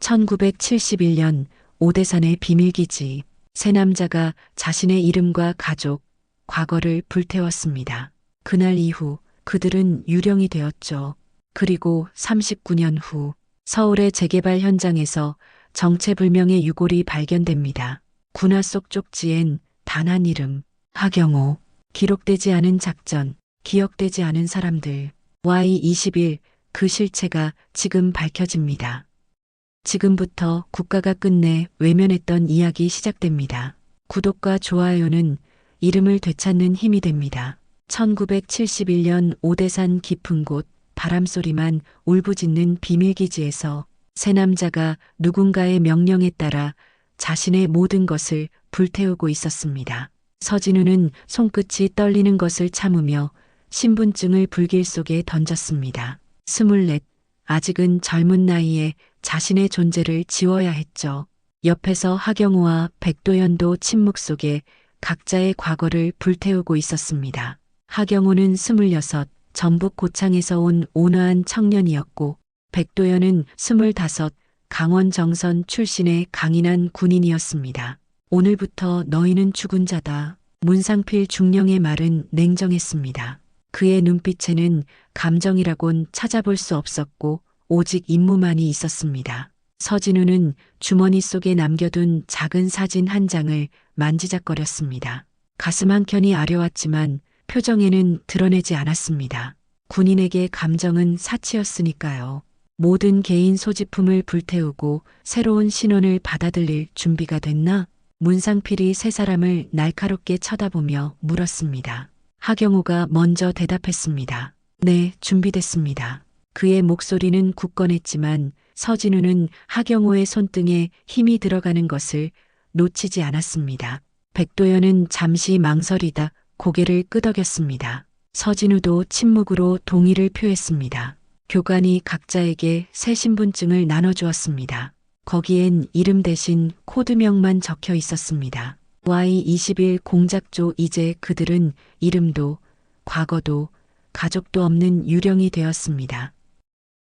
1971년 오대산의 비밀기지. 세 남자가 자신의 이름과 가족, 과거를 불태웠습니다. 그날 이후 그들은 유령이 되었죠. 그리고 39년 후 서울의 재개발 현장에서 정체불명의 유골이 발견됩니다. 군화 속 쪽지엔 단 한 이름, 하경호. 기록되지 않은 작전, 기억되지 않은 사람들. Y21, 그 실체가 지금 밝혀집니다. 지금부터 국가가 끝내 외면했던 이야기 시작됩니다. 구독과 좋아요는 이름을 되찾는 힘이 됩니다. 1971년 오대산 깊은 곳, 바람소리만 울부짖는 비밀기지에서 세 남자가 누군가의 명령에 따라 자신의 모든 것을 불태우고 있었습니다. 서진우는 손끝이 떨리는 것을 참으며 신분증을 불길 속에 던졌습니다. 24, 아직은 젊은 나이에 자신의 존재를 지워야 했죠. 옆에서 하경우와 백도연도 침묵 속에 각자의 과거를 불태우고 있었습니다. 하경우는 26, 전북 고창에서 온 온화한 청년이었고, 백도연은 25, 강원 정선 출신의 강인한 군인이었습니다. 오늘부터 너희는 죽은 자다. 문상필 중령의 말은 냉정했습니다. 그의 눈빛에는 감정이라곤 찾아볼 수 없었고 오직 임무만이 있었습니다. 서진우는 주머니 속에 남겨둔 작은 사진 한 장을 만지작거렸습니다. 가슴 한켠이 아려왔지만 표정에는 드러내지 않았습니다. 군인에게 감정은 사치였으니까요. 모든 개인 소지품을 불태우고 새로운 신혼을 받아들일 준비가 됐나? 문상필이 세 사람을 날카롭게 쳐다보며 물었습니다. 하경우가 먼저 대답했습니다. 네, 준비됐습니다. 그의 목소리는 굳건했지만 서진우는 하경우의 손등에 힘이 들어가는 것을 놓치지 않았습니다. 백도연은 잠시 망설이다 고개를 끄덕였습니다. 서진우도 침묵으로 동의를 표했습니다. 교관이 각자에게 새 신분증을 나눠주었습니다. 거기엔 이름 대신 코드명만 적혀 있었습니다. Y21 공작조. 이제 그들은 이름도 과거도 가족도 없는 유령이 되었습니다.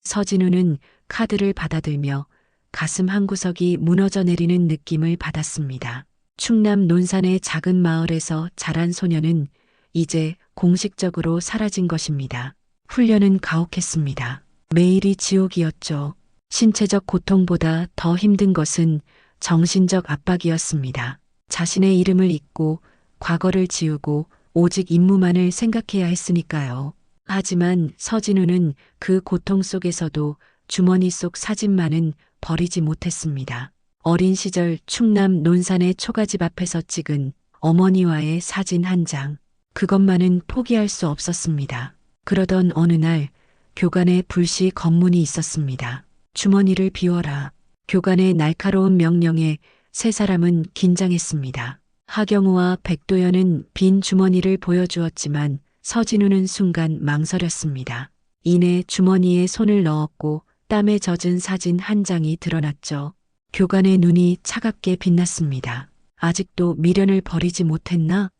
서진우는 카드를 받아들며 가슴 한구석이 무너져 내리는 느낌을 받았습니다. 충남 논산의 작은 마을에서 자란 소녀는 이제 공식적으로 사라진 것입니다. 훈련은 가혹했습니다. 매일이 지옥이었죠. 신체적 고통보다 더 힘든 것은 정신적 압박이었습니다. 자신의 이름을 잊고 과거를 지우고 오직 임무만을 생각해야 했으니까요. 하지만 서진우는 그 고통 속에서도 주머니 속 사진만은 버리지 못했습니다. 어린 시절 충남 논산의 초가집 앞에서 찍은 어머니와의 사진 한 장. 그것만은 포기할 수 없었습니다. 그러던 어느 날 교관의 불시 검문이 있었습니다. 주머니를 비워라. 교관의 날카로운 명령에 세 사람은 긴장했습니다. 하경우와 백도연은 빈 주머니를 보여주었지만 서진우는 순간 망설였습니다. 이내 주머니에 손을 넣었고 땀에 젖은 사진 한 장이 드러났죠. 교관의 눈이 차갑게 빛났습니다. 아직도 미련을 버리지 못했나?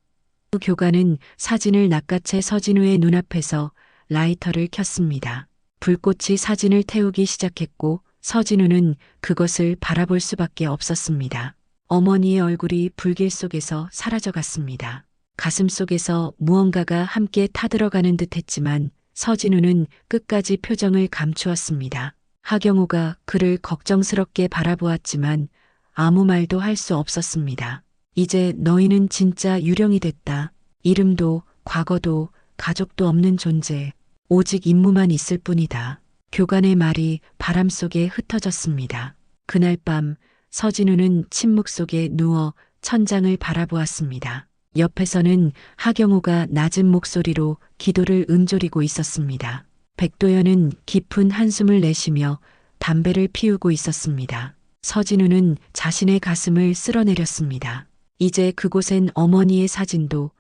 교관은 사진을 낚아채 서진우의 눈앞에서 라이터를 켰습니다. 불꽃이 사진을 태우기 시작했고 서진우는 그것을 바라볼 수밖에 없었습니다. 어머니의 얼굴이 불길 속에서 사라져갔습니다. 가슴 속에서 무언가가 함께 타들어가는 듯 했지만 서진우는 끝까지 표정을 감추었습니다. 하경우가 그를 걱정스럽게 바라보았지만 아무 말도 할 수 없었습니다. 이제 너희는 진짜 유령이 됐다. 이름도 과거도 가족도 없는 존재. 오직 임무만 있을 뿐이다. 교관의 말이 바람 속에 흩어졌습니다. 그날 밤 서진우는 침묵 속에 누워 천장을 바라보았습니다. 옆에서는 하경우가 낮은 목소리로 기도를 읊조리고 있었습니다. 백도연은 깊은 한숨을 내쉬며 담배를 피우고 있었습니다. 서진우는 자신의 가슴을 쓸어내렸습니다. 이제 그곳엔 어머니의 사진도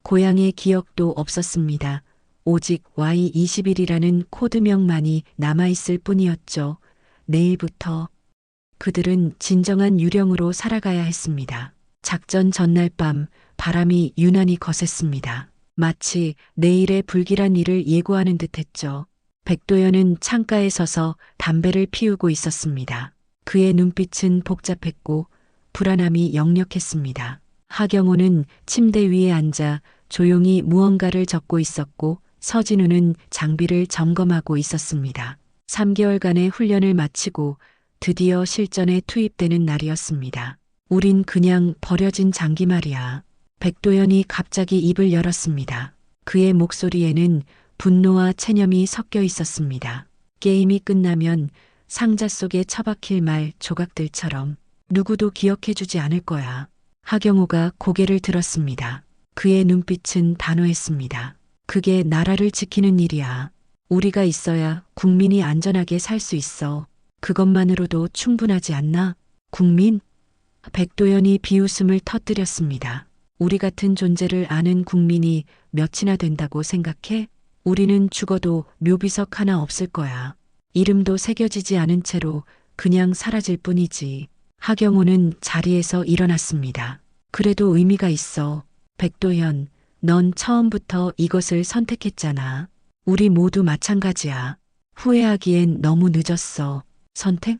고향의 기억도 없었습니다. 오직 Y21이라는 코드명만이 남아있을 뿐이었죠. 내일부터 그들은 진정한 유령으로 살아가야 했습니다. 작전 전날 밤 바람이 유난히 거셌습니다. 마치 내일의 불길한 일을 예고하는 듯했죠. 백도연은 창가에 서서 담배를 피우고 있었습니다. 그의 눈빛은 복잡했고 불안함이 역력했습니다. 하경호는 침대 위에 앉아 조용히 무언가를 적고 있었고 서진우는 장비를 점검하고 있었습니다. 3개월간의 훈련을 마치고 드디어 실전에 투입되는 날이었습니다. 우린 그냥 버려진 장기 말이야. 백도연이 갑자기 입을 열었습니다. 그의 목소리에는 분노와 체념이 섞여 있었습니다. 게임이 끝나면 상자 속에 처박힐 말 조각들처럼 누구도 기억해주지 않을 거야. 하경호가 고개를 들었습니다. 그의 눈빛은 단호했습니다. 그게 나라를 지키는 일이야. 우리가 있어야 국민이 안전하게 살 수 있어. 그것만으로도 충분하지 않나? 국민? 백도연이 비웃음을 터뜨렸습니다. 우리 같은 존재를 아는 국민이 몇이나 된다고 생각해? 우리는 죽어도 묘비석 하나 없을 거야. 이름도 새겨지지 않은 채로 그냥 사라질 뿐이지. 하경호는 자리에서 일어났습니다. 그래도 의미가 있어. 백도연, 넌 처음부터 이것을 선택했잖아. 우리 모두 마찬가지야. 후회하기엔 너무 늦었어. 선택?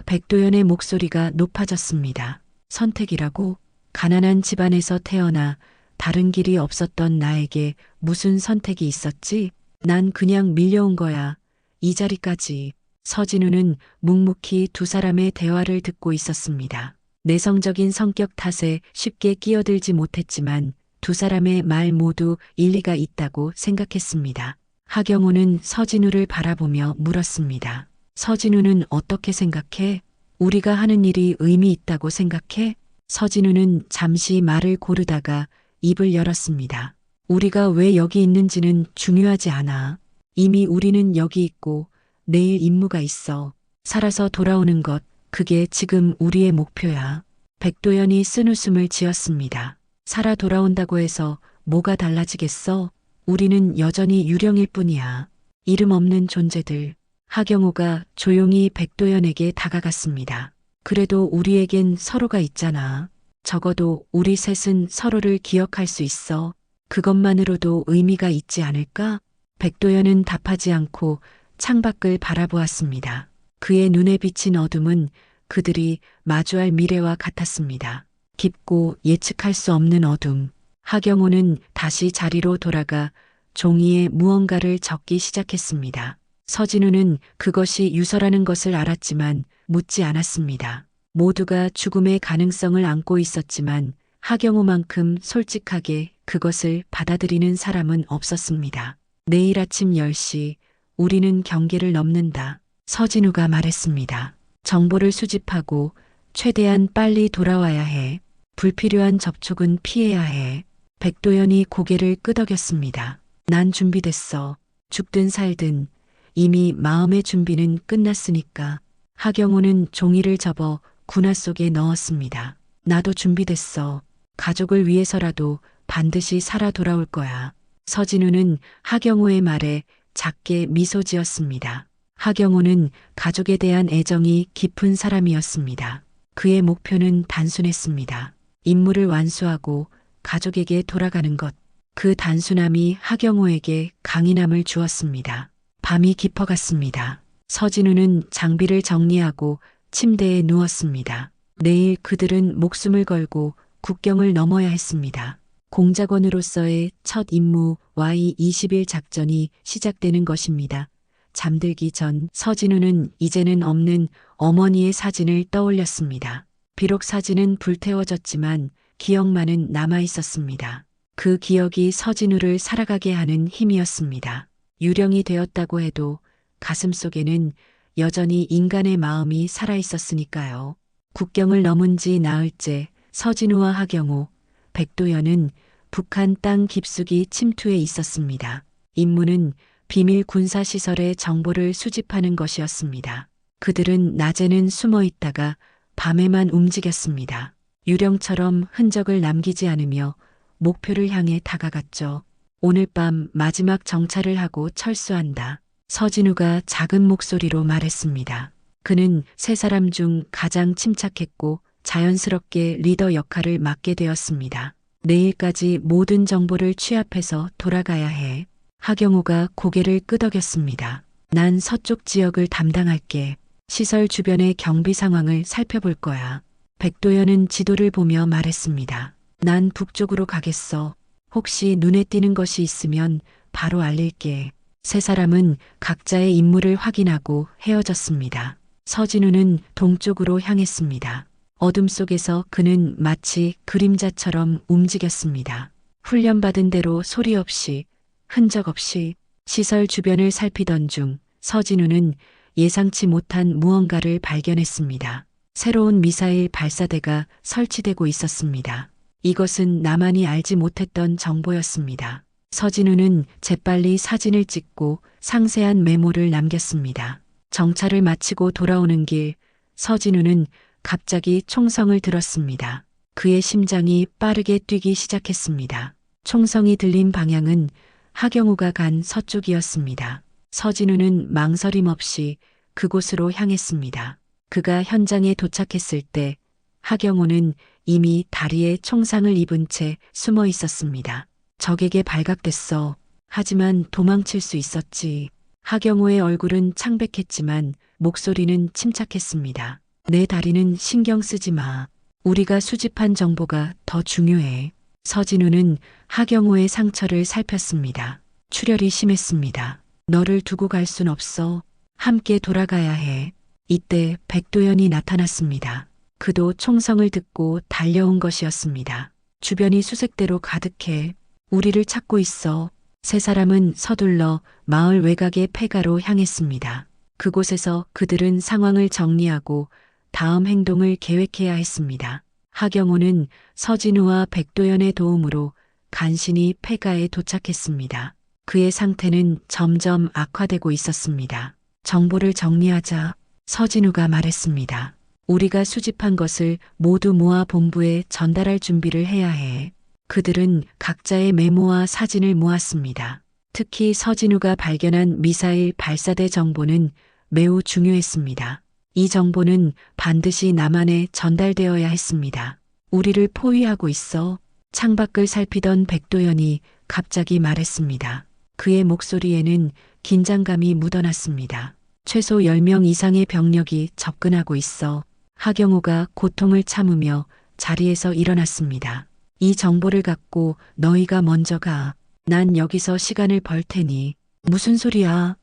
백도연의 목소리가 높아졌습니다. 선택이라고? 가난한 집안에서 태어나 다른 길이 없었던 나에게 무슨 선택이 있었지? 난 그냥 밀려온 거야. 이 자리까지. 서진우는 묵묵히 두 사람의 대화를 듣고 있었습니다. 내성적인 성격 탓에 쉽게 끼어들지 못했지만 두 사람의 말 모두 일리가 있다고 생각했습니다. 하경호는 서진우를 바라보며 물었습니다. 서진우는 어떻게 생각해? 우리가 하는 일이 의미 있다고 생각해? 서진우는 잠시 말을 고르다가 입을 열었습니다. 우리가 왜 여기 있는지는 중요하지 않아. 이미 우리는 여기 있고 내일 임무가 있어. 살아서 돌아오는 것, 그게 지금 우리의 목표야. 백도연이 쓴웃음을 지었습니다. 살아 돌아온다고 해서 뭐가 달라지겠어? 우리는 여전히 유령일 뿐이야. 이름 없는 존재들. 하경호가 조용히 백도연에게 다가갔습니다. 그래도 우리에겐 서로가 있잖아. 적어도 우리 셋은 서로를 기억할 수 있어. 그것만으로도 의미가 있지 않을까? 백도연은 답하지 않고 창밖을 바라보았습니다. 그의 눈에 비친 어둠은 그들이 마주할 미래와 같았습니다. 깊고 예측할 수 없는 어둠. 하경호는 다시 자리로 돌아가 종이에 무언가를 적기 시작했습니다. 서진우는 그것이 유서라는 것을 알았지만 묻지 않았습니다. 모두가 죽음의 가능성을 안고 있었지만 하경호만큼 솔직하게 그것을 받아들이는 사람은 없었습니다. 내일 아침 10시 우리는 경계를 넘는다. 서진우가 말했습니다. 정보를 수집하고 최대한 빨리 돌아와야 해. 불필요한 접촉은 피해야 해. 백도연이 고개를 끄덕였습니다. 난 준비됐어. 죽든 살든 이미 마음의 준비는 끝났으니까. 하경호는 종이를 접어 군화 속에 넣었습니다. 나도 준비됐어. 가족을 위해서라도 반드시 살아 돌아올 거야. 서진우는 하경호의 말에 작게 미소 지었습니다. 하경호는 가족에 대한 애정이 깊은 사람이었습니다. 그의 목표는 단순했습니다. 임무를 완수하고 가족에게 돌아가는 것. 그 단순함이 하경호에게 강인함을 주었습니다. 밤이 깊어갔습니다. 서진우는 장비를 정리하고 침대에 누웠습니다. 내일 그들은 목숨을 걸고 국경을 넘어야 했습니다. 공작원으로서의 첫 임무 Y-21 작전이 시작되는 것입니다. 잠들기 전 서진우는 이제는 없는 어머니의 사진을 떠올렸습니다. 비록 사진은 불태워졌지만 기억만은 남아 있었습니다. 그 기억이 서진우를 살아가게 하는 힘이었습니다. 유령이 되었다고 해도 가슴속에는 여전히 인간의 마음이 살아 있었으니까요. 국경을 넘은 지 나흘째 서진우와 하경호, 백도연은 북한 땅 깊숙이 침투해 있었습니다. 임무는 비밀 군사시설의 정보를 수집하는 것이었습니다. 그들은 낮에는 숨어 있다가 밤에만 움직였습니다. 유령처럼 흔적을 남기지 않으며 목표를 향해 다가갔죠. 오늘 밤 마지막 정찰을 하고 철수한다. 서진우가 작은 목소리로 말했습니다. 그는 세 사람 중 가장 침착했고 자연스럽게 리더 역할을 맡게 되었습니다. 내일까지 모든 정보를 취합해서 돌아가야 해. 하경호가 고개를 끄덕였습니다. 난 서쪽 지역을 담당할게. 시설 주변의 경비 상황을 살펴볼 거야. 백도연은 지도를 보며 말했습니다. 난 북쪽으로 가겠어. 혹시 눈에 띄는 것이 있으면 바로 알릴게. 세 사람은 각자의 임무를 확인하고 헤어졌습니다. 서진우는 동쪽으로 향했습니다. 어둠 속에서 그는 마치 그림자처럼 움직였습니다. 훈련받은 대로 소리 없이, 흔적 없이 시설 주변을 살피던 중 서진우는 예상치 못한 무언가를 발견했습니다. 새로운 미사일 발사대가 설치되고 있었습니다. 이것은 나만이 알지 못했던 정보였습니다. 서진우는 재빨리 사진을 찍고 상세한 메모를 남겼습니다. 정찰을 마치고 돌아오는 길, 서진우는 갑자기 총성을 들었습니다. 그의 심장이 빠르게 뛰기 시작했습니다. 총성이 들린 방향은 하경우가 간 서쪽이었습니다. 서진우는 망설임 없이 그곳으로 향했습니다. 그가 현장에 도착했을 때 하경우는 이미 다리에 총상을 입은 채 숨어 있었습니다. 적에게 발각됐어. 하지만 도망칠 수 있었지. 하경우의 얼굴은 창백했지만 목소리는 침착했습니다. 내 다리는 신경 쓰지 마. 우리가 수집한 정보가 더 중요해. 서진우는 하경우의 상처를 살폈습니다. 출혈이 심했습니다. 너를 두고 갈 순 없어. 함께 돌아가야 해. 이때 백도연이 나타났습니다. 그도 총성을 듣고 달려온 것이었습니다. 주변이 수색대로 가득해. 우리를 찾고 있어. 세 사람은 서둘러 마을 외곽의 폐가로 향했습니다. 그곳에서 그들은 상황을 정리하고 다음 행동을 계획해야 했습니다. 하경우는 서진우와 백도연의 도움으로 간신히 폐가에 도착했습니다. 그의 상태는 점점 악화되고 있었습니다. 정보를 정리하자. 서진우가 말했습니다. 우리가 수집한 것을 모두 모아 본부에 전달할 준비를 해야 해. 그들은 각자의 메모와 사진을 모았습니다. 특히 서진우가 발견한 미사일 발사대 정보는 매우 중요했습니다. 이 정보는 반드시 남한에 전달되어야 했습니다. 우리를 포위하고 있어. 창밖을 살피던 백도연이 갑자기 말했습니다. 그의 목소리에는 긴장감이 묻어났습니다. 최소 10명 이상의 병력이 접근하고 있어. 하경우가 고통을 참으며 자리에서 일어났습니다. 이 정보를 갖고 너희가 먼저 가. 난 여기서 시간을 벌 테니. 무슨 소리야?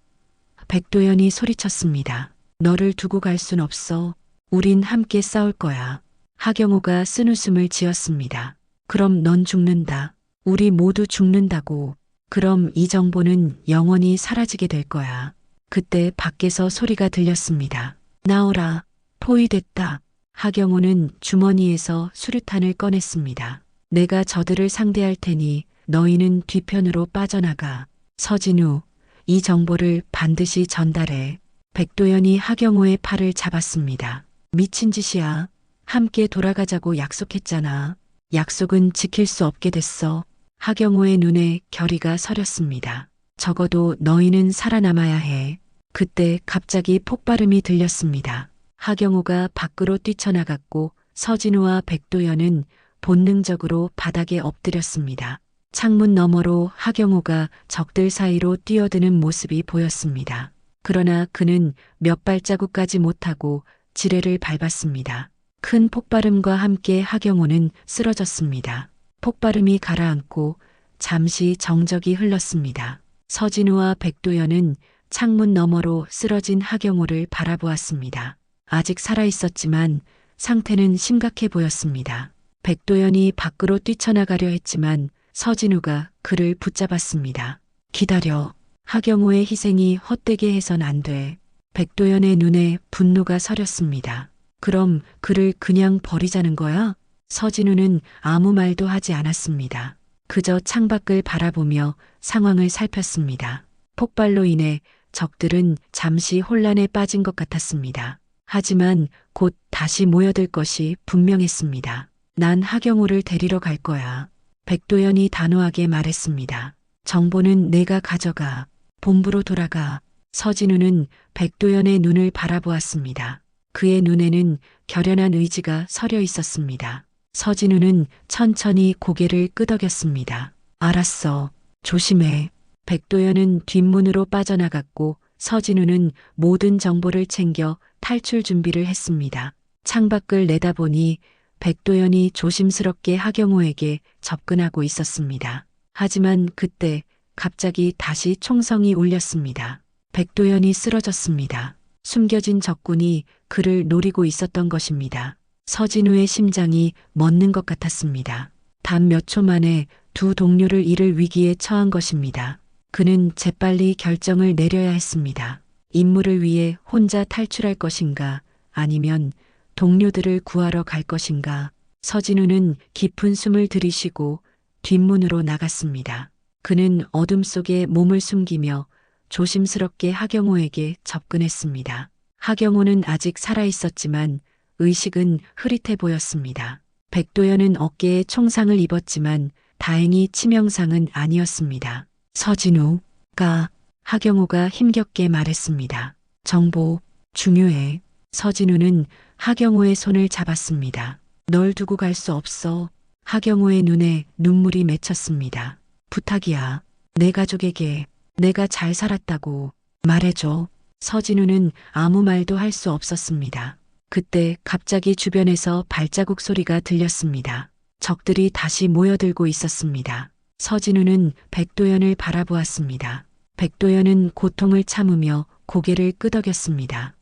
백도연이 소리쳤습니다. 너를 두고 갈 순 없어. 우린 함께 싸울 거야. 하경우가 쓴웃음을 지었습니다. 그럼 넌 죽는다. 우리 모두 죽는다고. 그럼 이 정보는 영원히 사라지게 될 거야. 그때 밖에서 소리가 들렸습니다. 나오라. 포위됐다. 하경우는 주머니에서 수류탄을 꺼냈습니다. 내가 저들을 상대할 테니 너희는 뒤편으로 빠져나가. 서진우, 이 정보를 반드시 전달해. 백도연이 하경우의 팔을 잡았습니다. 미친 짓이야. 함께 돌아가자고 약속했잖아. 약속은 지킬 수 없게 됐어. 하경우의 눈에 결의가 서렸습니다. 적어도 너희는 살아남아야 해. 그때 갑자기 폭발음이 들렸습니다. 하경우가 밖으로 뛰쳐나갔고 서진우와 백도연은 본능적으로 바닥에 엎드렸습니다. 창문 너머로 하경우가 적들 사이로 뛰어드는 모습이 보였습니다. 그러나 그는 몇 발자국 가지 못하고 지뢰를 밟았습니다. 큰 폭발음과 함께 하경우는 쓰러졌습니다. 폭발음이 가라앉고 잠시 정적이 흘렀습니다. 서진우와 백도연은 창문 너머로 쓰러진 하경우를 바라보았습니다. 아직 살아있었지만 상태는 심각해 보였습니다. 백도연이 밖으로 뛰쳐나가려 했지만 서진우가 그를 붙잡았습니다. 기다려. 하경우의 희생이 헛되게 해선 안 돼. 백도연의 눈에 분노가 서렸습니다. 그럼 그를 그냥 버리자는 거야? 서진우는 아무 말도 하지 않았습니다. 그저 창밖을 바라보며 상황을 살폈습니다. 폭발로 인해 적들은 잠시 혼란에 빠진 것 같았습니다. 하지만 곧 다시 모여들 것이 분명했습니다. 난 하경우를 데리러 갈 거야. 백도연이 단호하게 말했습니다. 정보는 내가 가져가. 본부로 돌아가. 서진우는 백도연의 눈을 바라보았습니다. 그의 눈에는 결연한 의지가 서려 있었습니다. 서진우는 천천히 고개를 끄덕였습니다. 알았어. 조심해. 백도연은 뒷문으로 빠져나갔고 서진우는 모든 정보를 챙겨 탈출 준비를 했습니다. 창밖을 내다보니 백도연이 조심스럽게 하경호에게 접근하고 있었습니다. 하지만 그때 갑자기 다시 총성이 울렸습니다. 백도연이 쓰러졌습니다. 숨겨진 적군이 그를 노리고 있었던 것입니다. 서진우의 심장이 멎는 것 같았습니다. 단 몇 초 만에 두 동료를 잃을 위기에 처한 것입니다. 그는 재빨리 결정을 내려야 했습니다. 임무를 위해 혼자 탈출할 것인가, 아니면 동료들을 구하러 갈 것인가. 서진우는 깊은 숨을 들이쉬고 뒷문으로 나갔습니다. 그는 어둠 속에 몸을 숨기며 조심스럽게 하경호에게 접근했습니다. 하경호는 아직 살아 있었지만 의식은 흐릿해 보였습니다. 백도연은 어깨에 총상을 입었지만 다행히 치명상은 아니었습니다. 서진우가 하경호가 힘겹게 말했습니다. 정보 중요해. 서진우는 하경호의 손을 잡았습니다. 널 두고 갈 수 없어. 하경호의 눈에 눈물이 맺혔습니다. 부탁이야. 내 가족에게 내가 잘 살았다고 말해줘. 서진우는 아무 말도 할 수 없었습니다. 그때 갑자기 주변에서 발자국 소리가 들렸습니다. 적들이 다시 모여들고 있었습니다. 서진우는 백도연을 바라보았습니다. 백도연은 고통을 참으며 고개를 끄덕였습니다.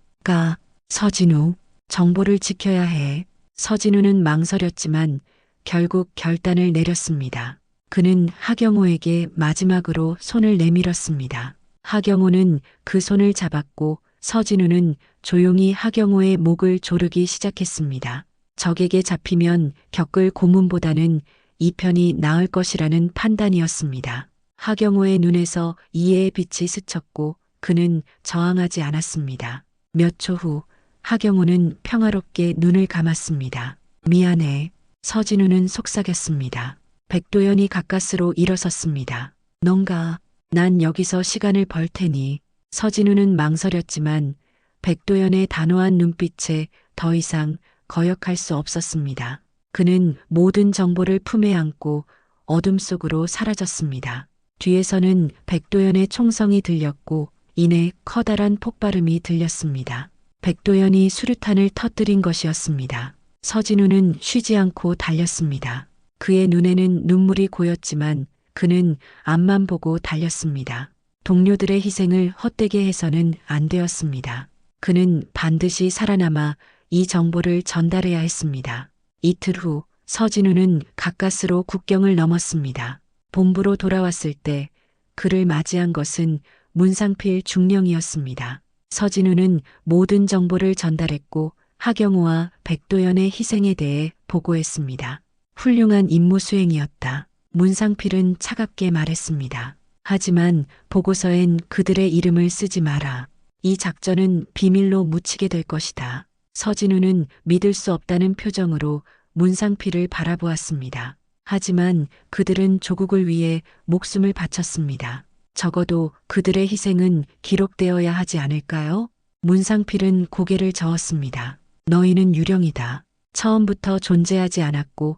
서진우, 정보를 지켜야 해. 서진우는 망설였지만 결국 결단을 내렸습니다. 그는 하경호에게 마지막으로 손을 내밀었습니다. 하경호는 그 손을 잡았고 서진우는 조용히 하경호의 목을 조르기 시작했습니다. 적에게 잡히면 겪을 고문보다는 이 편이 나을 것이라는 판단이었습니다. 하경호의 눈에서 이해의 빛이 스쳤고 그는 저항하지 않았습니다. 몇 초 후 하경호는 평화롭게 눈을 감았습니다. 미안해. 서진우는 속삭였습니다. 백도연이 가까스로 일어섰습니다. 넌가. 난 여기서 시간을 벌 테니. 서진우는 망설였지만 백도연의 단호한 눈빛에 더 이상 거역할 수 없었습니다. 그는 모든 정보를 품에 안고 어둠 속으로 사라졌습니다. 뒤에서는 백도연의 총성이 들렸고 이내 커다란 폭발음이 들렸습니다. 백도연이 수류탄을 터뜨린 것이었습니다. 서진우는 쉬지 않고 달렸습니다. 그의 눈에는 눈물이 고였지만 그는 앞만 보고 달렸습니다. 동료들의 희생을 헛되게 해서는 안 되었습니다. 그는 반드시 살아남아 이 정보를 전달해야 했습니다. 이틀 후 서진우는 가까스로 국경을 넘었습니다. 본부로 돌아왔을 때 그를 맞이한 것은 문상필 중령이었습니다. 서진우는 모든 정보를 전달했고 하경호와 백도연의 희생에 대해 보고했습니다. 훌륭한 임무 수행이었다. 문상필은 차갑게 말했습니다. 하지만 보고서엔 그들의 이름을 쓰지 마라. 이 작전은 비밀로 묻히게 될 것이다. 서진우는 믿을 수 없다는 표정으로 문상필을 바라보았습니다. 하지만 그들은 조국을 위해 목숨을 바쳤습니다. 적어도 그들의 희생은 기록되어야 하지 않을까요? 문상필은 고개를 저었습니다. 너희는 유령이다. 처음부터 존재하지 않았고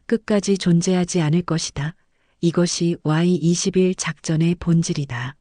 끝까지 존재하지 않을 것이다. 이것이 Y21 작전의 본질이다.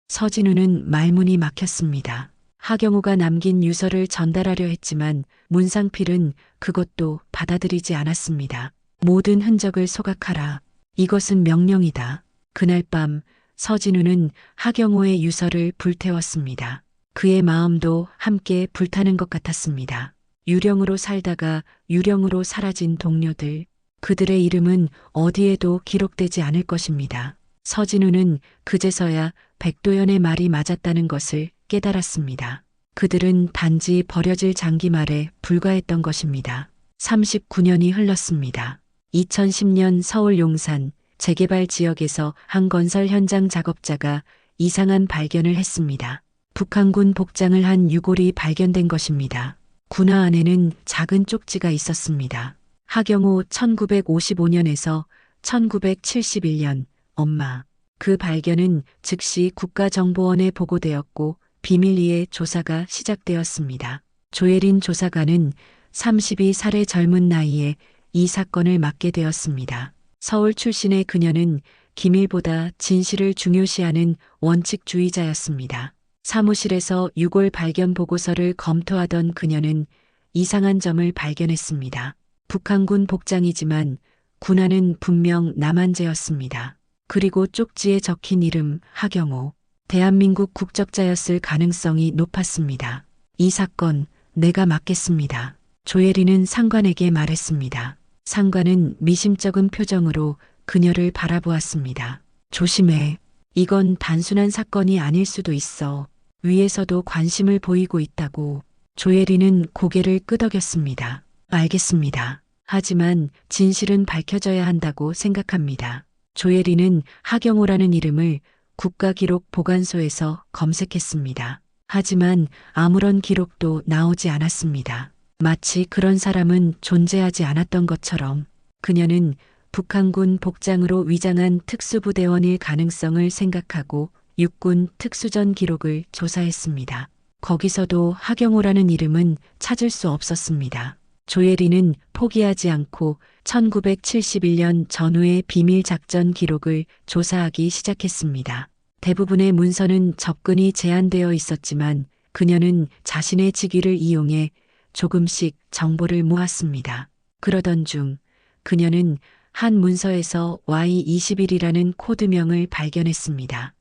서진우는 말문이 막혔습니다. 하경호가 남긴 유서를 전달하려 했지만 문상필은 그것도 받아들이지 않았습니다. 모든 흔적을 소각하라. 이것은 명령이다. 그날 밤 서진우는 하경호의 유서를 불태웠습니다. 그의 마음도 함께 불타는 것 같았습니다. 유령으로 살다가 유령으로 사라진 동료들, 그들의 이름은 어디에도 기록되지 않을 것입니다. 서진우는 그제서야 백도연의 말이 맞았다는 것을 깨달았습니다. 그들은 단지 버려질 장기말에 불과했던 것입니다. 39년이 흘렀습니다. 2010년 서울 용산 재개발 지역에서 한 건설 현장 작업자가 이상한 발견을 했습니다. 북한군 복장을 한 유골이 발견된 것입니다. 군화 안에는 작은 쪽지가 있었습니다. 하경호 1955년에서 1971년 엄마. 그 발견은 즉시 국가정보원에 보고되었고 비밀리에 조사가 시작되었습니다. 조혜린 조사관은 32살의 젊은 나이에 이 사건을 맡게 되었습니다. 서울 출신의 그녀는 기밀보다 진실을 중요시하는 원칙주의자였습니다. 사무실에서 유골 발견 보고서를 검토하던 그녀는 이상한 점을 발견했습니다. 북한군 복장이지만 군화는 분명 남한제였습니다. 그리고 쪽지에 적힌 이름 하경호. 대한민국 국적자였을 가능성이 높았습니다. 이 사건 내가 맡겠습니다. 조혜리는 상관에게 말했습니다. 상관은 미심쩍은 표정으로 그녀를 바라보았습니다. 조심해. 이건 단순한 사건이 아닐 수도 있어. 위에서도 관심을 보이고 있다고. 조혜리는 고개를 끄덕였습니다. 알겠습니다. 하지만 진실은 밝혀져야 한다고 생각합니다. 조혜리는 하경호라는 이름을 국가기록보관소에서 검색했습니다. 하지만 아무런 기록도 나오지 않았습니다. 마치 그런 사람은 존재하지 않았던 것처럼. 그녀는 북한군 복장으로 위장한 특수부대원일 가능성을 생각하고 육군 특수전 기록을 조사했습니다. 거기서도 하경호라는 이름은 찾을 수 없었습니다. 조혜리는 포기하지 않고 1971년 전후의 비밀 작전 기록을 조사하기 시작했습니다. 대부분의 문서는 접근이 제한되어 있었지만 그녀는 자신의 직위를 이용해 조금씩 정보를 모았습니다. 그러던 중 그녀는 한 문서에서 Y21이라는 코드명을 발견했습니다.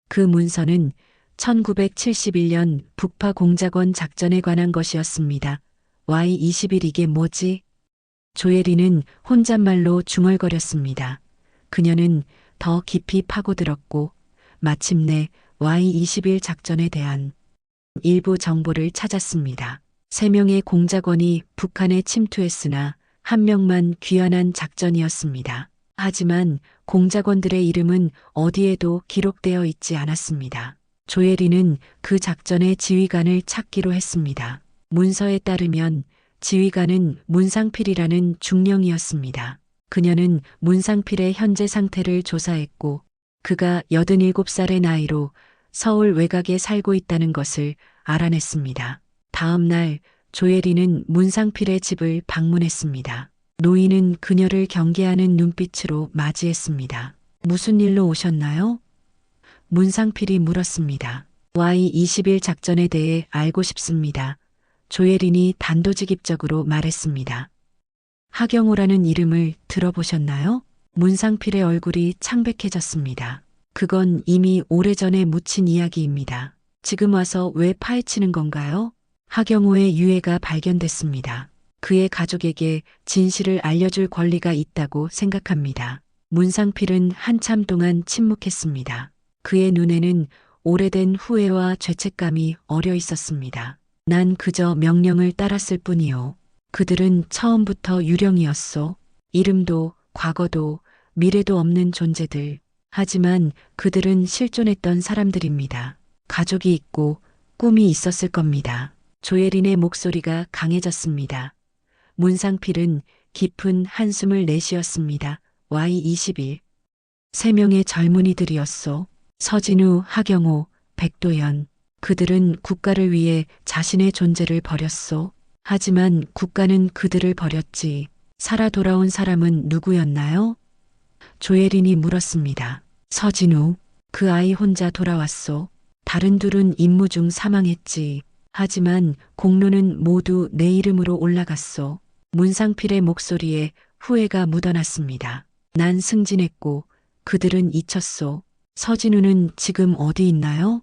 그 문서는 1971년 북파 공작원 작전에 관한 것이었습니다. Y21 이게 뭐지? 조혜리는 혼잣말로 중얼거렸습니다. 그녀는 더 깊이 파고들었고 마침내 Y21 작전에 대한 일부 정보를 찾았습니다. 3명의 공작원이 북한에 침투했으나 1명만 귀환한 작전이었습니다. 하지만 공작원들의 이름은 어디에도 기록되어 있지 않았습니다. 조혜리는 그 작전의 지휘관을 찾기로 했습니다. 문서에 따르면 지휘관은 문상필이라는 중령이었습니다. 그녀는 문상필의 현재 상태를 조사했고 그가 87살의 나이로 서울 외곽에 살고 있다는 것을 알아냈습니다. 다음 날 조혜리는 문상필의 집을 방문했습니다. 노인은 그녀를 경계하는 눈빛으로 맞이했습니다. 무슨 일로 오셨나요? 문상필이 물었습니다. Y21 작전에 대해 알고 싶습니다. 조혜린이 단도직입적으로 말했습니다. 하경호라는 이름을 들어보셨나요? 문상필의 얼굴이 창백해졌습니다. 그건 이미 오래전에 묻힌 이야기입니다. 지금 와서 왜 파헤치는 건가요? 하경호의 유해가 발견됐습니다. 그의 가족에게 진실을 알려줄 권리가 있다고 생각합니다. 문상필은 한참 동안 침묵했습니다. 그의 눈에는 오래된 후회와 죄책감이 어려 있었습니다. 난 그저 명령을 따랐을 뿐이요. 그들은 처음부터 유령이었소. 이름도 과거도 미래도 없는 존재들. 하지만 그들은 실존했던 사람들입니다. 가족이 있고 꿈이 있었을 겁니다. 조혜린의 목소리가 강해졌습니다. 문상필은 깊은 한숨을 내쉬었습니다. Y21. 3명의 젊은이들이었소. 서진우, 하경호, 백도연. 그들은 국가를 위해 자신의 존재를 버렸소. 하지만 국가는 그들을 버렸지. 살아 돌아온 사람은 누구였나요? 조혜린이 물었습니다. 서진우. 그 아이 혼자 돌아왔소. 다른 둘은 임무 중 사망했지. 하지만 공로는 모두 내 이름으로 올라갔소. 문상필의 목소리에 후회가 묻어났습니다. 난 승진했고 그들은 잊혔소. 서진우는 지금 어디 있나요?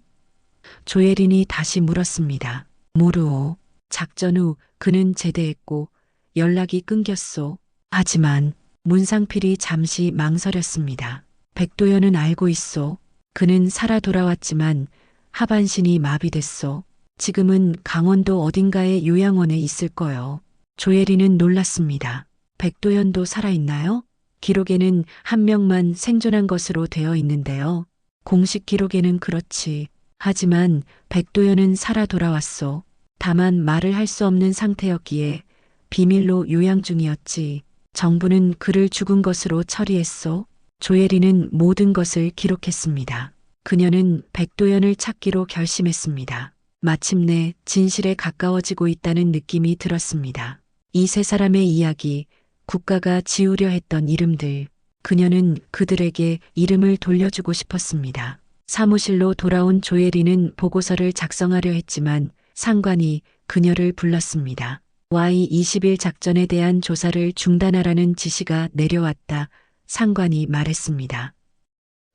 조혜린이 다시 물었습니다. 모르오. 작전 후 그는 제대했고 연락이 끊겼소. 하지만 문상필이 잠시 망설였습니다. 백도연은 알고 있소. 그는 살아 돌아왔지만 하반신이 마비됐소. 지금은 강원도 어딘가의 요양원에 있을 거요. 조혜린은 놀랐습니다. 백도연도 살아있나요? 기록에는 1명만 생존한 것으로 되어 있는데요. 공식 기록에는 그렇지. 하지만 백도연은 살아 돌아왔소. 다만 말을 할 수 없는 상태였기에 비밀로 요양 중이었지. 정부는 그를 죽은 것으로 처리했소. 조혜린은 모든 것을 기록했습니다. 그녀는 백도연을 찾기로 결심했습니다. 마침내 진실에 가까워지고 있다는 느낌이 들었습니다. 이 3사람의 이야기, 국가가 지우려 했던 이름들, 그녀는 그들에게 이름을 돌려주고 싶었습니다. 사무실로 돌아온 조혜리는 보고서를 작성하려 했지만 상관이 그녀를 불렀습니다. Y-21 작전에 대한 조사를 중단하라는 지시가 내려왔다. 상관이 말했습니다.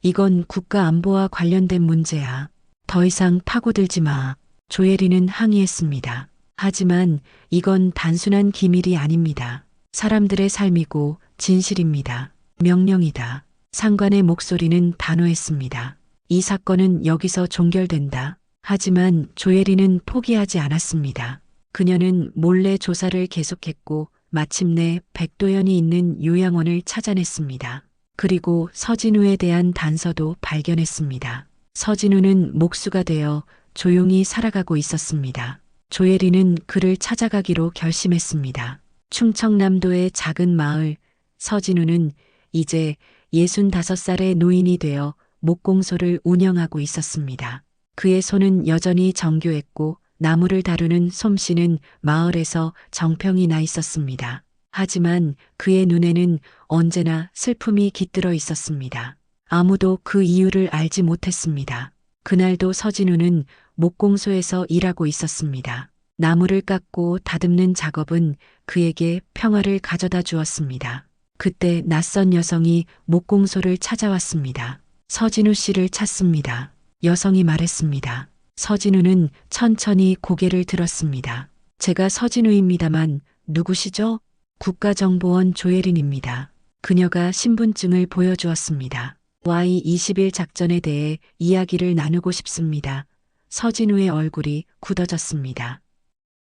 이건 국가안보와 관련된 문제야. 더 이상 파고들지 마. 조혜리는 항의했습니다. 하지만 이건 단순한 기밀이 아닙니다. 사람들의 삶이고 진실입니다. 명령이다. 상관의 목소리는 단호했습니다. 이 사건은 여기서 종결된다. 하지만 조혜리는 포기하지 않았습니다. 그녀는 몰래 조사를 계속했고 마침내 백도연이 있는 요양원을 찾아냈습니다. 그리고 서진우에 대한 단서도 발견했습니다. 서진우는 목수가 되어 조용히 살아가고 있었습니다. 조혜리는 그를 찾아가기로 결심했습니다. 충청남도의 작은 마을 서진우는 이제 65살의 노인이 되어 목공소를 운영하고 있었습니다. 그의 손은 여전히 정교했고 나무를 다루는 솜씨는 마을에서 정평이 나 있었습니다. 하지만 그의 눈에는 언제나 슬픔이 깃들어 있었습니다. 아무도 그 이유를 알지 못했습니다. 그날도 서진우는 목공소에서 일하고 있었습니다. 나무를 깎고 다듬는 작업은 그에게 평화를 가져다 주었습니다. 그때 낯선 여성이 목공소를 찾아왔습니다. 서진우 씨를 찾습니다. 여성이 말했습니다. 서진우는 천천히 고개를 들었습니다. 제가 서진우입니다만 누구시죠? 국가정보원 조혜린입니다. 그녀가 신분증을 보여주었습니다. Y-21 작전에 대해 이야기를 나누고 싶습니다. 서진우의 얼굴이 굳어졌습니다.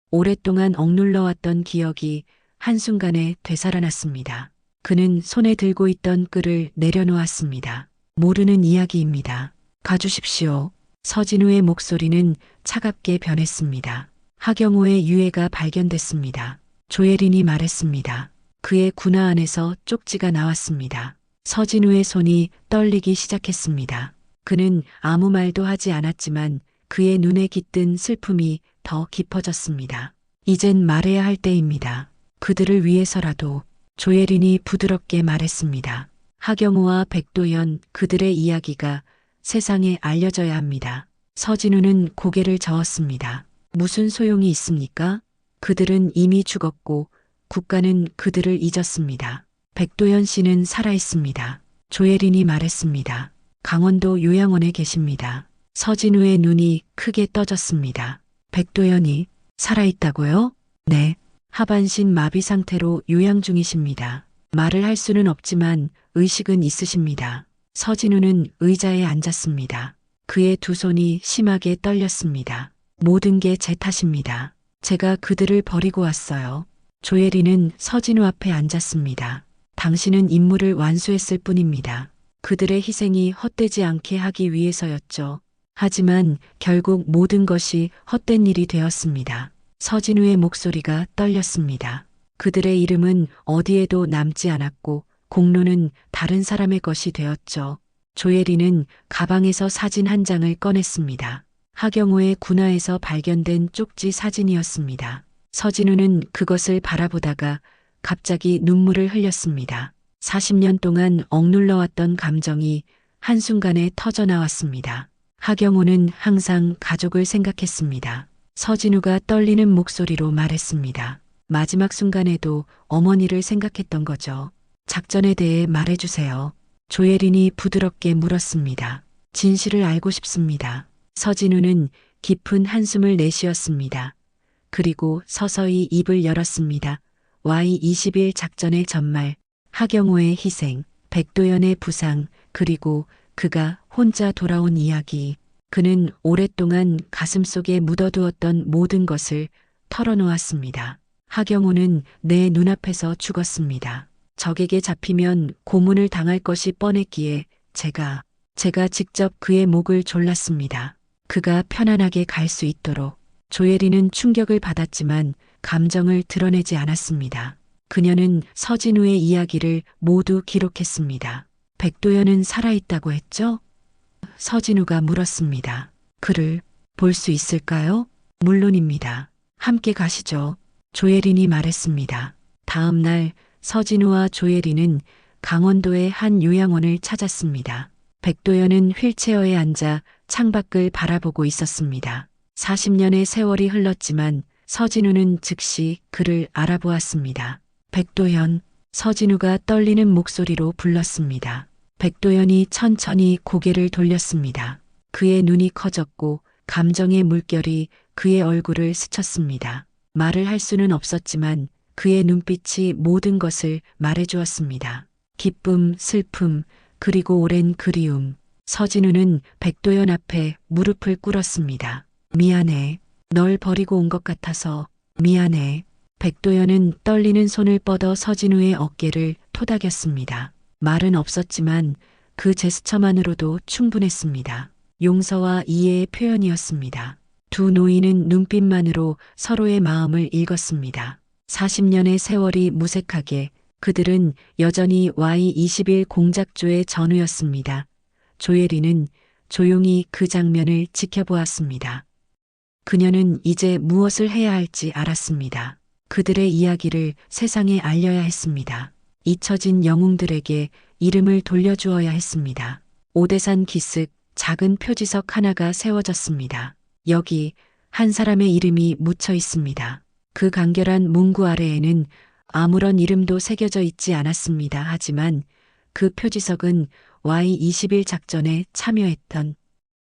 오랫동안 억눌러왔던 기억이 한순간에 되살아났습니다. 그는 손에 들고 있던 끈을 내려놓았습니다. 모르는 이야기입니다. 가주십시오. 서진우의 목소리는 차갑게 변했습니다. 하경호의 유해가 발견됐습니다. 조혜린이 말했습니다. 그의 군화 안에서 쪽지가 나왔습니다. 서진우의 손이 떨리기 시작했습니다. 그는 아무 말도 하지 않았지만 그의 눈에 깃든 슬픔이 더 깊어졌습니다. 이젠 말해야 할 때입니다. 그들을 위해서라도. 조혜린이 부드럽게 말했습니다. 하경호와 백도연 그들의 이야기가 세상에 알려져야 합니다. 서진우는 고개를 저었습니다. 무슨 소용이 있습니까? 그들은 이미 죽었고 국가는 그들을 잊었습니다. 백도연 씨는 살아있습니다. 조혜린이 말했습니다. 강원도 요양원에 계십니다. 서진우의 눈이 크게 떠졌습니다. 백도연이 살아있다고요? 네. 하반신 마비 상태로 요양 중이십니다. 말을 할 수는 없지만 의식은 있으십니다. 서진우는 의자에 앉았습니다. 그의 두 손이 심하게 떨렸습니다. 모든 게 제 탓입니다. 제가 그들을 버리고 왔어요. 조혜리는 서진우 앞에 앉았습니다. 당신은 임무를 완수했을 뿐입니다. 그들의 희생이 헛되지 않게 하기 위해서였죠. 하지만 결국 모든 것이 헛된 일이 되었습니다. 서진우의 목소리가 떨렸습니다. 그들의 이름은 어디에도 남지 않았고 공로는 다른 사람의 것이 되었죠. 조혜리는 가방에서 사진 한 장을 꺼냈습니다. 하경호의 군화에서 발견된 쪽지 사진이었습니다. 서진우는 그것을 바라보다가 갑자기 눈물을 흘렸습니다. 40년 동안 억눌러왔던 감정이 한순간에 터져나왔습니다. 하경호는 항상 가족을 생각했습니다. 서진우가 떨리는 목소리로 말했습니다. 마지막 순간에도 어머니를 생각했던 거죠. 작전에 대해 말해주세요. 조혜린이 부드럽게 물었습니다. 진실을 알고 싶습니다. 서진우는 깊은 한숨을 내쉬었습니다. 그리고 서서히 입을 열었습니다. Y-21 작전의 전말, 하경호의 희생, 백도연의 부상, 그리고 그가 혼자 돌아온 이야기. 그는 오랫동안 가슴속에 묻어두었던 모든 것을 털어놓았습니다. 하경호는 내 눈앞에서 죽었습니다. 적에게 잡히면 고문을 당할 것이 뻔했기에 제가 직접 그의 목을 졸랐습니다. 그가 편안하게 갈 수 있도록. 조혜리는 충격을 받았지만 감정을 드러내지 않았습니다. 그녀는 서진우의 이야기를 모두 기록했습니다. 백도연은 살아있다고 했죠? 서진우가 물었습니다. 그를 볼 수 있을까요? 물론입니다. 함께 가시죠. 조혜린이 말했습니다. 다음 날 서진우와 조혜린은 강원도의 한 요양원을 찾았습니다. 백도연은 휠체어에 앉아 창밖을 바라보고 있었습니다. 40년의 세월이 흘렀지만 서진우는 즉시 그를 알아보았습니다. 백도연, 서진우가 떨리는 목소리로 불렀습니다. 백도연이 천천히 고개를 돌렸습니다. 그의 눈이 커졌고 감정의 물결이 그의 얼굴을 스쳤습니다. 말을 할 수는 없었지만 그의 눈빛이 모든 것을 말해주었습니다. 기쁨, 슬픔, 그리고 오랜 그리움. 서진우는 백도연 앞에 무릎을 꿇었습니다. 미안해. 널 버리고 온 것 같아서 미안해. 백도연은 떨리는 손을 뻗어 서진우의 어깨를 토닥였습니다. 말은 없었지만 그 제스처만으로도 충분했습니다. 용서와 이해의 표현이었습니다. 두 노인은 눈빛만으로 서로의 마음을 읽었습니다. 40년의 세월이 무색하게 그들은 여전히 Y21 공작조의 전우였습니다. 조혜리는 조용히 그 장면을 지켜보았습니다. 그녀는 이제 무엇을 해야 할지 알았습니다. 그들의 이야기를 세상에 알려야 했습니다. 잊혀진 영웅들에게 이름을 돌려주어야 했습니다. 오대산 기슭 작은 표지석 하나가 세워졌습니다. 여기 한 사람의 이름이 묻혀 있습니다. 그 간결한 문구 아래에는 아무런 이름도 새겨져 있지 않았습니다. 하지만 그 표지석은 Y21 작전에 참여했던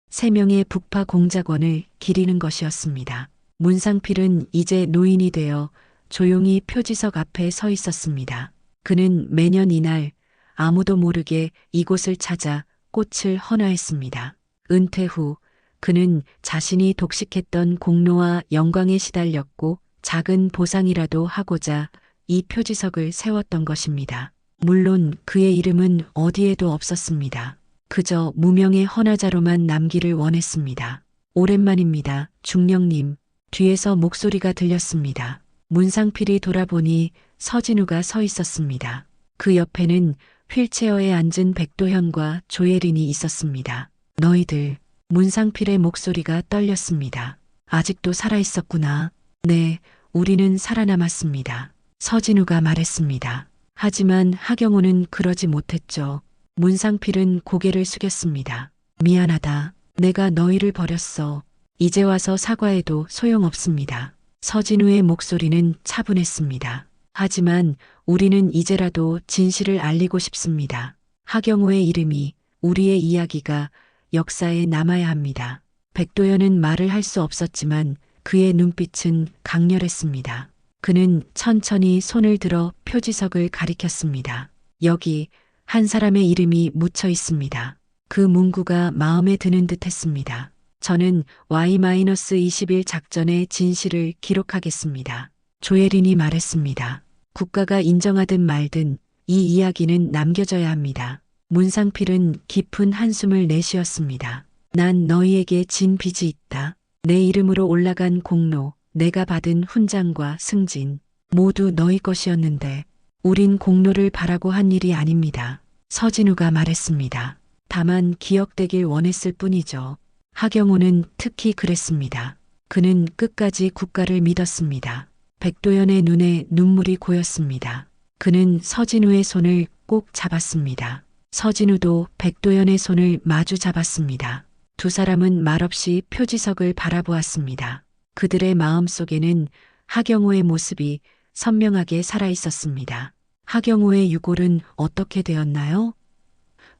3명의 북파 공작원을 기리는 것이었습니다. 문상필은 이제 노인이 되어 조용히 표지석 앞에 서 있었습니다. 그는 매년 이날 아무도 모르게 이곳을 찾아 꽃을 헌화했습니다. 은퇴 후 그는 자신이 독식했던 공로와 영광에 시달렸고 작은 보상이라도 하고자 이 표지석을 세웠던 것입니다. 물론 그의 이름은 어디에도 없었습니다. 그저 무명의 헌화자로만 남기를 원했습니다. 오랜만입니다, 중령님. 뒤에서 목소리가 들렸습니다. 문상필이 돌아보니 서진우가 서 있었습니다. 그 옆에는 휠체어에 앉은 백도현과 조혜린이 있었습니다. 너희들, 문상필의 목소리가 떨렸습니다. 아직도 살아있었구나. 네, 우리는 살아남았습니다. 서진우가 말했습니다. 하지만 하경호는 그러지 못했죠. 문상필은 고개를 숙였습니다. 미안하다. 내가 너희를 버렸어. 이제 와서 사과해도 소용없습니다. 서진우의 목소리는 차분했습니다. 하지만 우리는 이제라도 진실을 알리고 싶습니다. 하경호의 이름이, 우리의 이야기가 역사에 남아야 합니다. 백도연은 말을 할 수 없었지만 그의 눈빛은 강렬했습니다. 그는 천천히 손을 들어 표지석을 가리켰습니다. 여기 한 사람의 이름이 묻혀 있습니다. 그 문구가 마음에 드는 듯 했습니다. 저는 Y-21 작전의 진실을 기록하겠습니다. 조혜린이 말했습니다. 국가가 인정하든 말든 이 이야기는 남겨져야 합니다. 문상필은 깊은 한숨을 내쉬었습니다. 난 너희에게 진 빚이 있다. 내 이름으로 올라간 공로, 내가 받은 훈장과 승진, 모두 너희 것이었는데 우린 공로를 바라고 한 일이 아닙니다. 서진우가 말했습니다. 다만 기억되길 원했을 뿐이죠. 하경호는 특히 그랬습니다. 그는 끝까지 국가를 믿었습니다. 백도연의 눈에 눈물이 고였습니다. 그는 서진우의 손을 꼭 잡았습니다. 서진우도 백도연의 손을 마주 잡았습니다. 두 사람은 말없이 표지석을 바라보았습니다. 그들의 마음속에는 하경호의 모습이 선명하게 살아 있었습니다. 하경호의 유골은 어떻게 되었나요?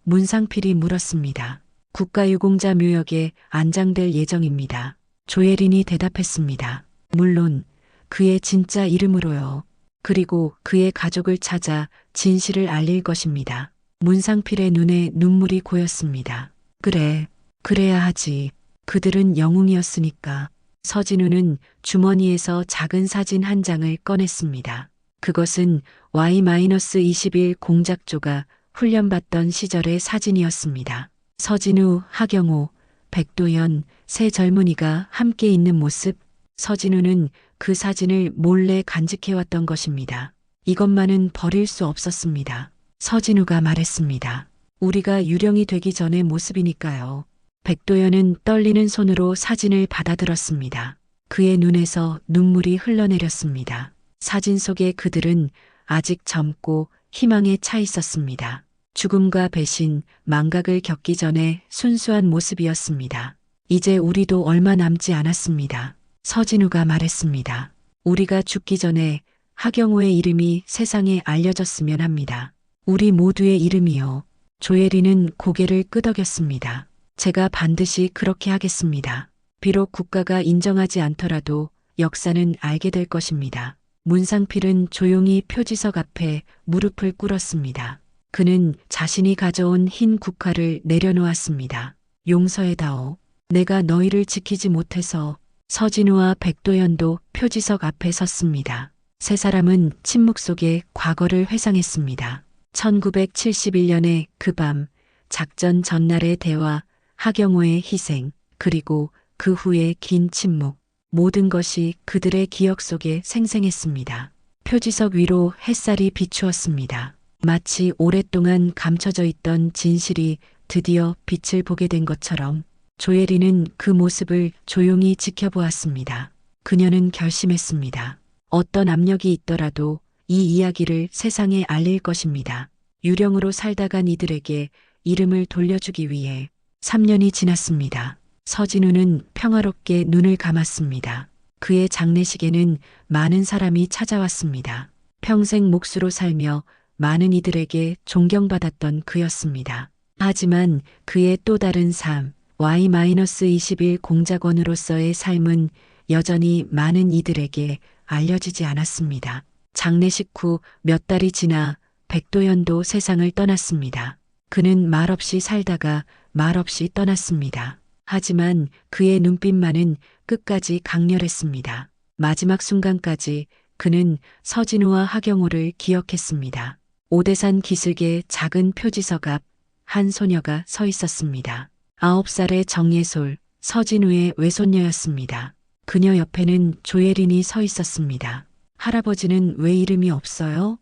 문상필이 물었습니다. 국가유공자 묘역에 안장될 예정입니다. 조혜린이 대답했습니다. 물론 그의 진짜 이름으로요. 그리고 그의 가족을 찾아 진실을 알릴 것입니다. 문상필의 눈에 눈물이 고였습니다. 그래, 그래야 하지. 그들은 영웅이었으니까. 서진우는 주머니에서 작은 사진 한 장을 꺼냈습니다. 그것은 Y-21 공작조가 훈련받던 시절의 사진이었습니다. 서진우, 하경호, 백도연, 세 젊은이가 함께 있는 모습. 서진우는 그 사진을 몰래 간직해왔던 것입니다. 이것만은 버릴 수 없었습니다. 서진우가 말했습니다. 우리가 유령이 되기 전의 모습이니까요. 백도연은 떨리는 손으로 사진을 받아들었습니다. 그의 눈에서 눈물이 흘러내렸습니다. 사진 속의 그들은 아직 젊고 희망에 차 있었습니다. 죽음과 배신, 망각을 겪기 전에 순수한 모습이었습니다. 이제 우리도 얼마 남지 않았습니다. 서진우가 말했습니다. 우리가 죽기 전에 하경호의 이름이 세상에 알려졌으면 합니다. 우리 모두의 이름이요. 조혜리는 고개를 끄덕였습니다. 제가 반드시 그렇게 하겠습니다. 비록 국가가 인정하지 않더라도 역사는 알게 될 것입니다. 문상필은 조용히 표지석 앞에 무릎을 꿇었습니다. 그는 자신이 가져온 흰 국화를 내려놓았습니다. 용서해다오. 내가 너희를 지키지 못해서. 서진우와 백도연도 표지석 앞에 섰습니다. 세 사람은 침묵 속에 과거를 회상했습니다. 1971년의 그 밤, 작전 전날의 대화, 하경호의 희생, 그리고 그 후의 긴 침묵. 모든 것이 그들의 기억 속에 생생했습니다. 표지석 위로 햇살이 비추었습니다. 마치 오랫동안 감춰져 있던 진실이 드디어 빛을 보게 된 것처럼 조혜리는 그 모습을 조용히 지켜보았습니다. 그녀는 결심했습니다. 어떤 압력이 있더라도 이 이야기를 세상에 알릴 것입니다. 유령으로 살다 간 이들에게 이름을 돌려주기 위해. 3년이 지났습니다. 서진우는 평화롭게 눈을 감았습니다. 그의 장례식에는 많은 사람이 찾아왔습니다. 평생 몫으로 살며 많은 이들에게 존경받았던 그였습니다. 하지만 그의 또 다른 삶, Y-21 공작원으로서의 삶은 여전히 많은 이들에게 알려지지 않았습니다. 장례식 후 몇 달이 지나 백도연도 세상을 떠났습니다. 그는 말없이 살다가 말없이 떠났습니다. 하지만 그의 눈빛만은 끝까지 강렬했습니다. 마지막 순간까지 그는 서진우와 하경호를 기억했습니다. 오대산 기슭의 작은 표지석 앞 한 소녀가 서 있었습니다. 9살의 정예솔, 서진우의 외손녀였습니다. 그녀 옆에는 조혜린이 서 있었습니다. 할아버지는 왜 이름이 없어요?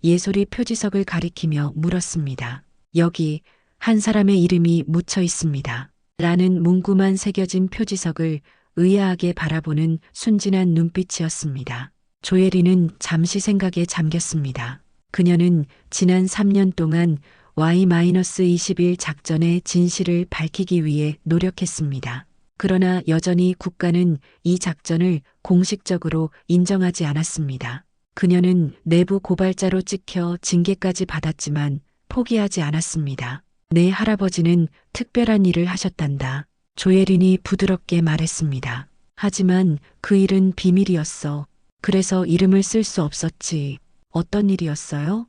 예솔이 표지석을 가리키며 물었습니다. 여기 한 사람의 이름이 묻혀 있습니다. 라는 문구만 새겨진 표지석을 의아하게 바라보는 순진한 눈빛이었습니다. 조혜리는 잠시 생각에 잠겼습니다. 그녀는 지난 3년 동안 Y-21 작전의 진실을 밝히기 위해 노력했습니다. 그러나 여전히 국가는 이 작전을 공식적으로 인정하지 않았습니다. 그녀는 내부 고발자로 찍혀 징계까지 받았지만 포기하지 않았습니다. 내 할아버지는 특별한 일을 하셨단다. 조혜린이 부드럽게 말했습니다. 하지만 그 일은 비밀이었어. 그래서 이름을 쓸 수 없었지. 어떤 일이었어요?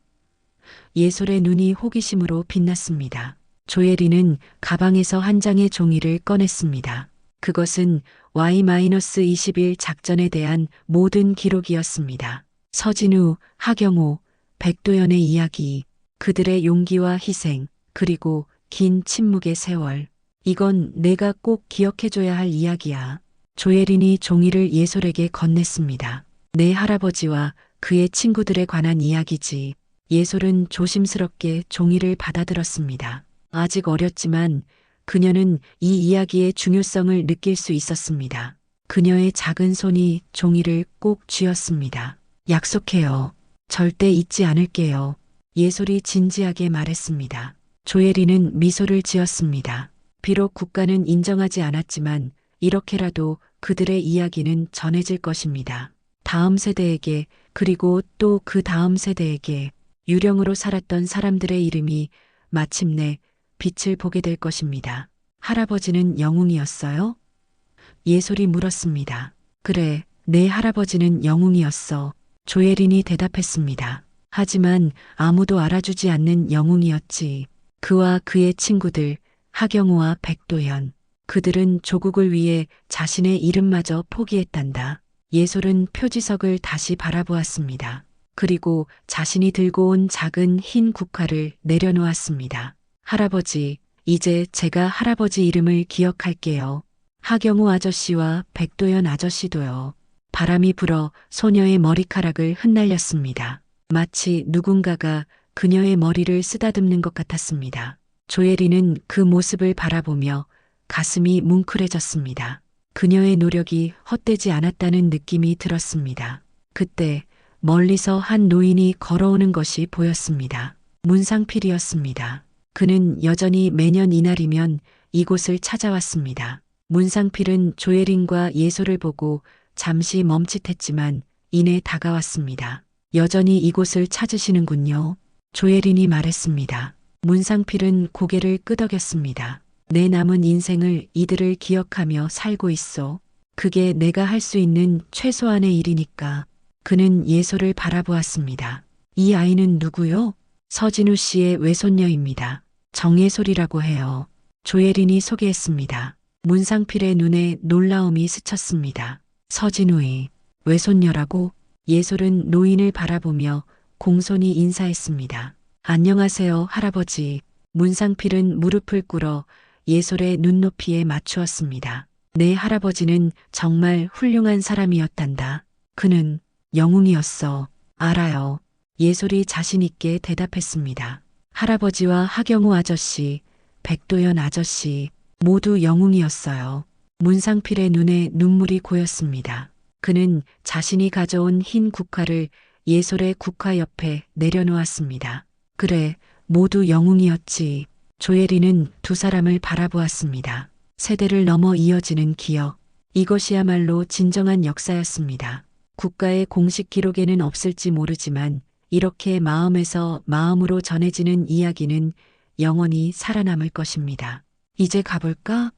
예솔의 눈이 호기심으로 빛났습니다. 조혜린은 가방에서 한 장의 종이를 꺼냈습니다. 그것은 Y-21 작전에 대한 모든 기록이었습니다. 서진우, 하경호, 백도연의 이야기, 그들의 용기와 희생, 그리고 긴 침묵의 세월. 이건 내가 꼭 기억해줘야 할 이야기야. 조혜린이 종이를 예솔에게 건넸습니다. 내 할아버지와 그의 친구들에 관한 이야기지. 예솔은 조심스럽게 종이를 받아들었습니다. 아직 어렸지만 그녀는 이 이야기의 중요성을 느낄 수 있었습니다. 그녀의 작은 손이 종이를 꼭 쥐었습니다. 약속해요. 절대 잊지 않을게요. 예솔이 진지하게 말했습니다. 조혜리는 미소를 지었습니다. 비록 국가는 인정하지 않았지만 이렇게라도 그들의 이야기는 전해질 것입니다. 다음 세대에게, 그리고 또 그 다음 세대에게 유령으로 살았던 사람들의 이름이 마침내 빛을 보게 될 것입니다. 할아버지는 영웅이었어요? 예솔이 물었습니다. 그래, 내 할아버지는 영웅이었어. 조혜린이 대답했습니다. 하지만 아무도 알아주지 않는 영웅이었지. 그와 그의 친구들, 하경우와 백도연. 그들은 조국을 위해 자신의 이름마저 포기했단다. 예솔은 표지석을 다시 바라보았습니다. 그리고 자신이 들고 온 작은 흰 국화를 내려놓았습니다. 할아버지, 이제 제가 할아버지 이름을 기억할게요. 하경우 아저씨와 백도연 아저씨도요. 바람이 불어 소녀의 머리카락을 흩날렸습니다. 마치 누군가가 그녀의 머리를 쓰다듬는 것 같았습니다. 조혜리는 그 모습을 바라보며 가슴이 뭉클해졌습니다. 그녀의 노력이 헛되지 않았다는 느낌이 들었습니다. 그때 멀리서 한 노인이 걸어오는 것이 보였습니다. 문상필이었습니다. 그는 여전히 매년 이날이면 이곳을 찾아왔습니다. 문상필은 조혜린과 예솔을 보고 잠시 멈칫했지만 이내 다가왔습니다. 여전히 이곳을 찾으시는군요. 조혜린이 말했습니다. 문상필은 고개를 끄덕였습니다. 내 남은 인생을 이들을 기억하며 살고 있어. 그게 내가 할 수 있는 최소한의 일이니까. 그는 예솔을 바라보았습니다. 이 아이는 누구요? 서진우 씨의 외손녀입니다. 정예솔이라고 해요. 조혜린이 소개했습니다. 문상필의 눈에 놀라움이 스쳤습니다. 서진우의 외손녀라고? 예솔은 노인을 바라보며 공손히 인사했습니다. 안녕하세요, 할아버지. 문상필은 무릎을 꿇어 예솔의 눈높이에 맞추었습니다. 내 할아버지는 정말 훌륭한 사람이었단다. 그는 영웅이었어. 알아요. 예솔이 자신있게 대답했습니다. 할아버지와 하경우 아저씨, 백도연 아저씨 모두 영웅이었어요. 문상필의 눈에 눈물이 고였습니다. 그는 자신이 가져온 흰 국화를 예솔의 국화 옆에 내려놓았습니다. 그래, 모두 영웅이었지. 조혜린은 두 사람을 바라보았습니다. 세대를 넘어 이어지는 기억. 이것이야말로 진정한 역사였습니다. 국가의 공식 기록에는 없을지 모르지만 이렇게 마음에서 마음으로 전해지는 이야기는 영원히 살아남을 것입니다. 이제 가볼까?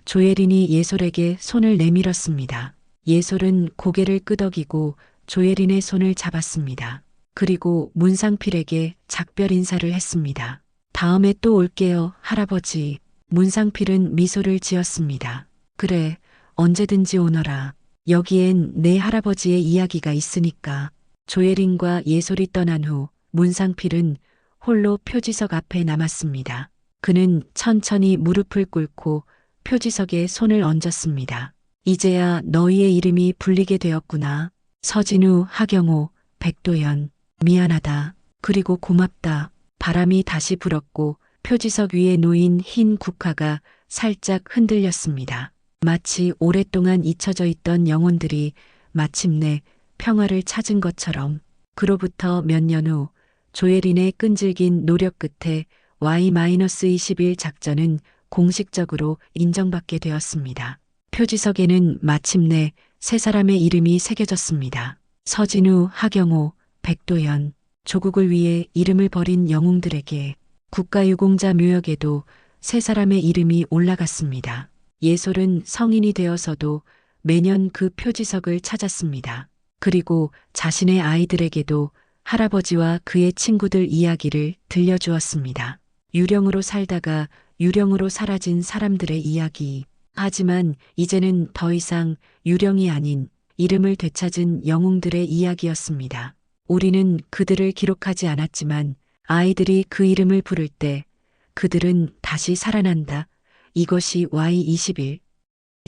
조혜린이 예솔에게 손을 내밀었습니다. 예솔은 고개를 끄덕이고 조혜린의 손을 잡았습니다. 그리고 문상필에게 작별 인사를 했습니다. 다음에 또 올게요, 할아버지. 문상필은 미소를 지었습니다. 그래, 언제든지 오너라. 여기엔 내 할아버지의 이야기가 있으니까. 조혜린과 예솔이 떠난 후 문상필은 홀로 표지석 앞에 남았습니다. 그는 천천히 무릎을 꿇고 표지석에 손을 얹었습니다. 이제야 너희의 이름이 불리게 되었구나. 서진우, 하경호, 백도연. 미안하다. 그리고 고맙다. 바람이 다시 불었고 표지석 위에 놓인 흰 국화가 살짝 흔들렸습니다. 마치 오랫동안 잊혀져 있던 영혼들이 마침내 평화를 찾은 것처럼. 그로부터 몇 년 후 조혜린의 끈질긴 노력 끝에 Y-21 작전은 공식적으로 인정받게 되었습니다. 표지석에는 마침내 세 사람의 이름이 새겨졌습니다. 서진우, 하경호, 백도연. 조국을 위해 이름을 버린 영웅들에게. 국가유공자 묘역에도 세 사람의 이름이 올라갔습니다. 예솔은 성인이 되어서도 매년 그 표지석을 찾았습니다. 그리고 자신의 아이들에게도 할아버지와 그의 친구들 이야기를 들려주었습니다. 유령으로 살다가 유령으로 사라진 사람들의 이야기. 하지만 이제는 더 이상 유령이 아닌 이름을 되찾은 영웅들의 이야기였습니다. 우리는 그들을 기록하지 않았지만 아이들이 그 이름을 부를 때 그들은 다시 살아난다. 이것이 Y-21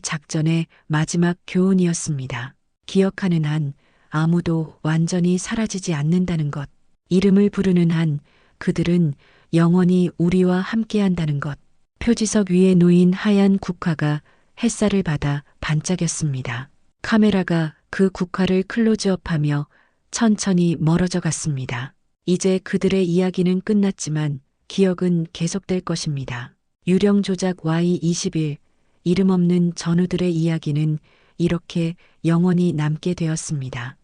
작전의 마지막 교훈이었습니다. 기억하는 한 아무도 완전히 사라지지 않는다는 것. 이름을 부르는 한 그들은 영원히 우리와 함께한다는 것. 표지석 위에 놓인 하얀 국화가 햇살을 받아 반짝였습니다. 카메라가 그 국화를 클로즈업하며 천천히 멀어져 갔습니다. 이제 그들의 이야기는 끝났지만 기억은 계속될 것입니다. 유령 조작 Y-21 이름 없는 전우들의 이야기는 이렇게 영원히 남게 되었습니다.